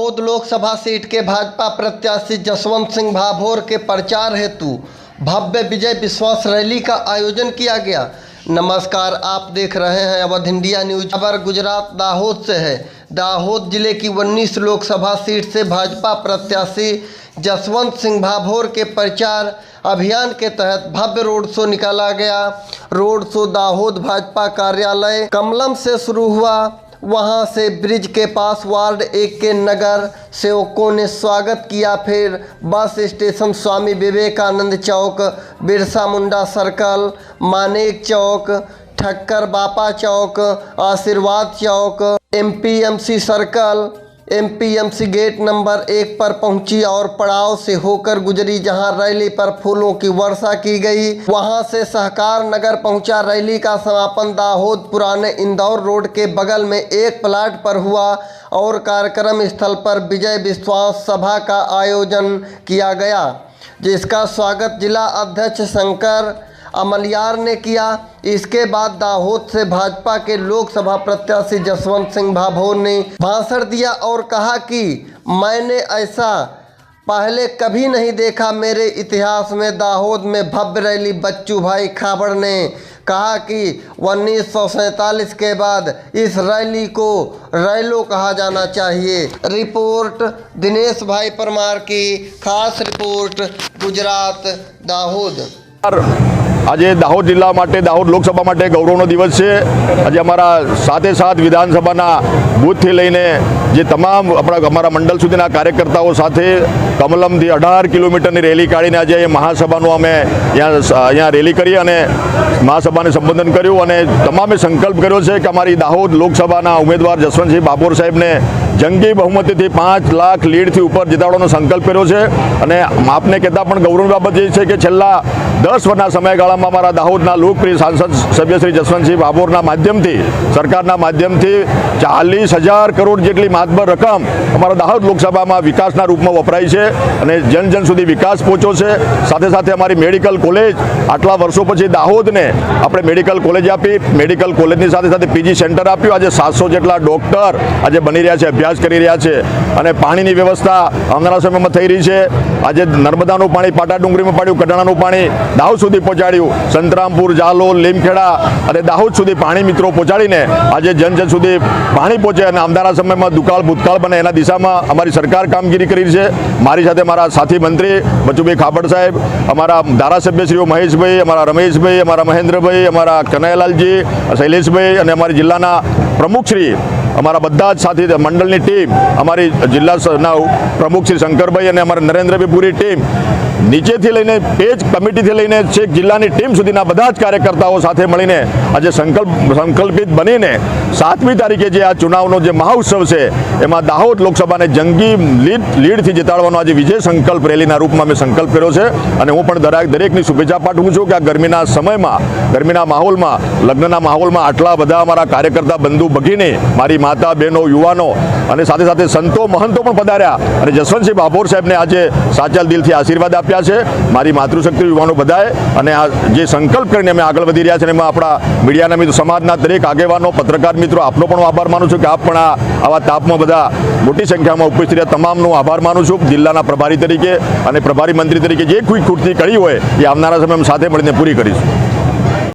Dahod Lok Sabha seat के भाजपा प्रत्याशी जसवंत सिंह भाभोर के प्रचार हेतु भव्य विजय विश्वास रैली का आयोजन किया गया। नमस्कार, आप देख रहे हैं अवध इंडिया न्यूज। खबर गुजरात दाहोद से है। दाहोद जिले की 19 लोकसभा सीट से भाजपा प्रत्याशी जसवंत सिंह भाभोर के प्रचार अभियान के तहत भव्य रोड शो निकाला गया। रोड शो दाहोद भाजपा कार्यालय कमलम से शुरू हुआ। वहां से ब्रिज के पास वार्ड 1 के नगर सेवकों ने स्वागत किया। फिर बस स्टेशन स्वामी विवेकानंद चौक, बिरसा मुंडा सर्कल, मानेक चौक, ठक्कर बापा चौक, आशीर्वाद चौक, MPMC circle, MPMC gate number 1 पर पहुंची और पड़ाव से होकर गुजरी, जहां रैली पर फूलों की वर्षा की गई। वहां से सहकार नगर पहुंचा। रैली का समापन दाहोद पुराने इंदौर रोड के बगल में एक प्लाट पर हुआ और कार्यक्रम स्थल पर विजय विश्वास सभा का आयोजन किया गया, जिसका स्वागत जिला अध्यक्ष शंकर अमलियार ने किया। इसके बाद दाहोद से भाजपा के लोकसभा प्रत्याशी जसवंत सिंह भाभोर ने भाषण दिया और कहा कि मैंने ऐसा पहले कभी नहीं देखा मेरे इतिहास में। दाहोद में भव्य रैली। बच्चू भाई खाबड़ ने कहा कि 1947 के बाद इस रैली को रैलो कहा जाना चाहिए। रिपोर्ट दिनेश भाई परमार की खास रिपोर्ट गुजरात दाहोद। आज दाहोद जिला माटे दाहोद लोकसभा माटे गौरवनो दिवस है। आज अमरा साथे साथ विधानसभा बूथ थी लईने जे तमाम अमरा मंडल सुधीना कार्यकर्ताओं साथे कमलम थी 18 किलोमीटर रैली काढ़ीने आज महासभानु अमे अहींया रैली करी अने महासभाने संबोधन कर्युं अने तमामे संकल्प कर्यो छे कि अमारी दाहोद लोकसभाना उम्मीदवार जसवंतसिंह भाभोर साहेबने जंगी बहुमतीथी 5 लाख लीडथी उपर जिताडવાનો संकल्प कर्यो छे। अने आपने कहेता पण गौरवनी बाबत ए छे कि छेल्ला 10 वर्षना समयगाळामां अमारा दाहोदना लोकप्रिय सांसद सभ्य श्री जसवंतसिंह भाभोरना माध्यमथी सरकारना माध्यमथी 40,000 करोड़ जेटली मातबर रकम अमारा दाहोद लोकसभामां विकासना रूपमां वपराई छे अने जन जन सुधी विकास पहोंच्यो छे। साथे साथे अमारी मेडिकल कॉलेज आटला वर्षो पछी दाहोदने आपणे मेडिकल कॉलेज आपी, मेडिकल कॉलेजनी साथे साथे पीजी सेंटर आप्युं। आज 700 जेटला डॉक्टर आज बनी रह्या छे, अभ्यास करी रह्या छे अने पाणीनी व्यवस्था आवनारा समयमां थई रही छे। आज नर्मदानुं पाणी पाटा डुंगरीमां पाड्युं, कडाणानुं पाणी दाहोद सुधी पहोंचाड्युं। संतरामपुर, जालोर, લીમખેડા અને દાહોદ સુધી પાણી મિત્રો પહોંચાડીને આજે જન જન સુધી પાણી પહોંચે અને આવનારા સમયમાં દુકાળ ભૂતકાળ બને એના દિશામાં અમારી સરકાર કામગીરી કરી છે। મારી સાથે મારા સાથી મંત્રી બચુભાઈ ખાબડ સાહેબ, અમારા ધારાસભ્યશ્રીઓ મહેશભાઈ, અમારા રમેશભાઈ, અમારા મહેન્દ્રભાઈ, અમારા કનૈયાલાલજી, શૈલેષભાઈ અને અમારી જિલ્લાના પ્રમુખશ્રી, અમારા બધા જ સાથી મંડળની ટીમ, અમારી જિલ્લાના પ્રમુખ શ્રી શંકરભાઈ અને અમારા નરેન્દ્રભાઈ પૂરી ટીમ નીચેથી લઈને પેજ કમિટીથી લઈને છેક જિલ્લાની ટીમ સુધીના બધા જ કાર્યકર્તાઓ સાથે મળીને આજે સંકલ્પિત બનીને 7મી તારીખે જે આ ચુનાવનો જે મહાઉત્સવ છે એમાં દાહોદ લોકસભાને જંગી લીડથી જીતાડવાનો આજે વિજય સંકલ્પ રેલીના રૂપમાં મેં સંકલ્પ કર્યો છે અને હું પણ દરેકની શુભેચ્છા પાઠવું છું કે આ ગરમીના સમયમાં, ગરમીના માહોલમાં, લગ્નના માહોલમાં આટલા બધા અમારા કાર્યકર્તા બંધુ ભગીની, મારી માતા બહેનો, યુવાનો અને સાથે સાથે સંતો મહંતો પણ પધાર્યા અને જસવંતસિંહ ભાભોર સાહેબને આજે સાચા દિલથી આશીર્વાદ આપ્યા છે। મારી માતૃશક્તિ યુવાનો બધાએ અને આ જે સંકલ્પ કરીને અમે આગળ વધી રહ્યા છે એમાં આપણા મીડિયાના મિત્રો, સમાજના દરેક આગેવાનો, પત્રકાર મિત્રો, આપનો પણ આભાર માનું છું કે આપ પણ આવા તાપમાં બધા મોટી સંખ્યામાં ઉપસ્થિત રહ્યા તમામનો આભાર માનું છું। જિલ્લાના પ્રભારી તરીકે અને પ્રભારી મંત્રી તરીકે જે કોઈ ખૂટતી કડી હોય એ આવનારા સમયમાં સાથે મળીને પૂરી કરીશું।